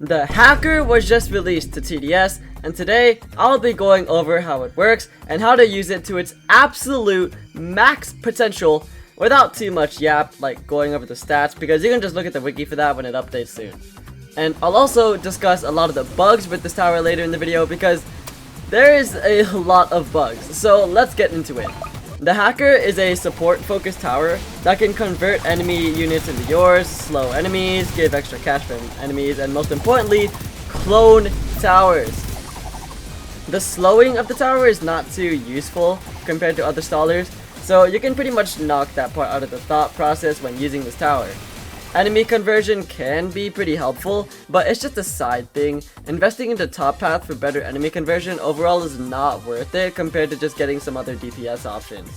The hacker was just released to TDS, and today I'll be going over how it works and how to use it to its absolute max potential without too much yap, like going over the stats, because you can just look at the wiki for that when it updates soon. And I'll also discuss a lot of the bugs with this tower later in the video because there is a lot of bugs, so let's get into it. The hacker is a support-focused tower that can convert enemy units into yours, slow enemies, give extra cash from enemies, and most importantly, clone towers. The slowing of the tower is not too useful compared to other stallers, so you can pretty much knock that part out of the thought process when using this tower. Enemy conversion can be pretty helpful, but it's just a side thing. Investing into top path for better enemy conversion overall is not worth it compared to just getting some other DPS options.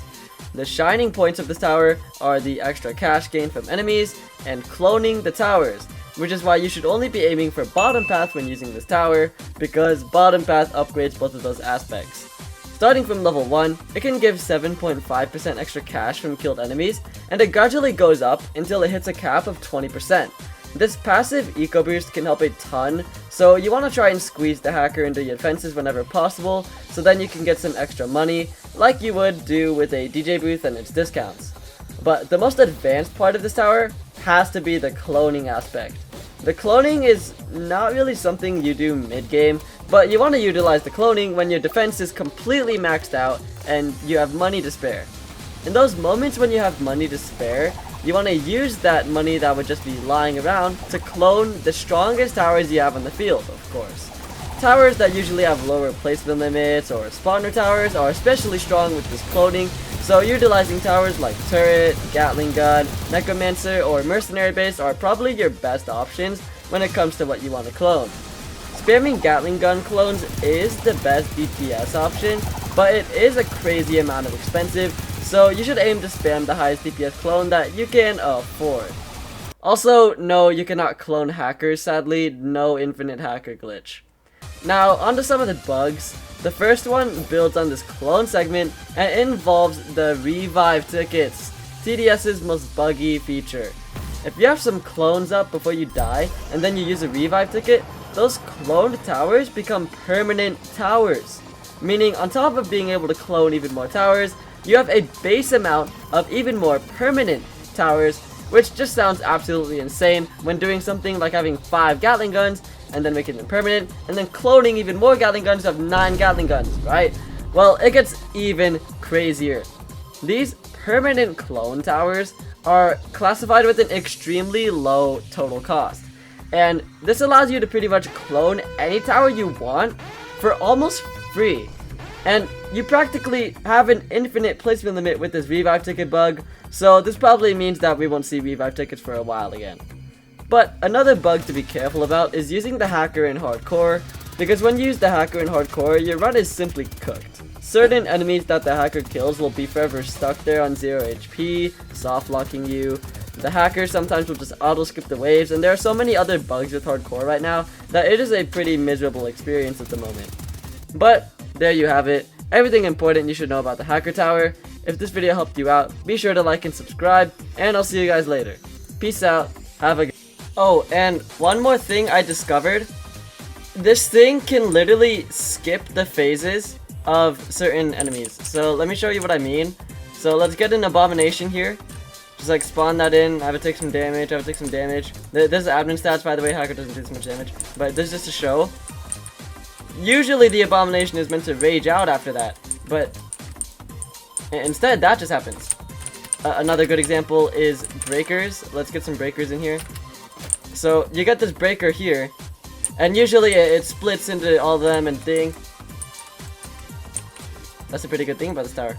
The shining points of this tower are the extra cash gain from enemies and cloning the towers, which is why you should only be aiming for bottom path when using this tower, because bottom path upgrades both of those aspects. Starting from level 1, it can give 7.5% extra cash from killed enemies, and it gradually goes up until it hits a cap of 20%. This passive eco boost can help a ton, so you want to try and squeeze the hacker into your defenses whenever possible, so then you can get some extra money, like you would do with a DJ booth and its discounts. But the most advanced part of this tower has to be the cloning aspect. The cloning is not really something you do mid-game, but you want to utilize the cloning when your defense is completely maxed out and you have money to spare. In those moments when you have money to spare, you want to use that money that would just be lying around to clone the strongest towers you have on the field, of course. Towers that usually have lower placement limits or spawner towers are especially strong with this cloning, so utilizing towers like turret, gatling gun, necromancer, or mercenary base are probably your best options when it comes to what you want to clone. Spamming gatling gun clones is the best DPS option, but it is a crazy amount of expensive, so you should aim to spam the highest DPS clone that you can afford. Also, no, you cannot clone hackers, sadly, no infinite hacker glitch. Now, onto some of the bugs. The first one builds on this clone segment and involves the revive tickets, TDS's most buggy feature. If you have some clones up before you die, and then you use a revive ticket, those cloned towers become permanent towers. Meaning, on top of being able to clone even more towers, you have a base amount of even more permanent towers, which just sounds absolutely insane when doing something like having 5 Gatling guns, and then making them permanent, and then cloning even more Gatling guns to have 9 Gatling guns, right? Well, it gets even crazier. These permanent clone towers are classified with an extremely low total cost. And this allows you to pretty much clone any tower you want for almost free. And you practically have an infinite placement limit with this revive ticket bug, so this probably means that we won't see revive tickets for a while again. But another bug to be careful about is using the hacker in hardcore, because when you use the hacker in hardcore, your run is simply cooked. Certain enemies that the hacker kills will be forever stuck there on 0 HP, soft locking you. The hacker sometimes will just auto skip the waves, and there are so many other bugs with hardcore right now that it is a pretty miserable experience at the moment. But there you have it, everything important you should know about the hacker tower. If this video helped you out, be sure to like and subscribe, and I'll see you guys later. Peace out, have a good. Oh, and one more thing I discovered. This thing can literally skip the phases of certain enemies. So let me show you what I mean. So let's get an abomination here. Just like spawn that in, have it take some damage, have it take some damage. This is admin stats, by the way, hacker doesn't do so much damage. But this is just to show. Usually the abomination is meant to rage out after that, but instead that just happens. Another good example is breakers. Let's get some breakers in here. So you get this breaker here, and usually it splits into all of them and ding. That's a pretty good thing about this tower.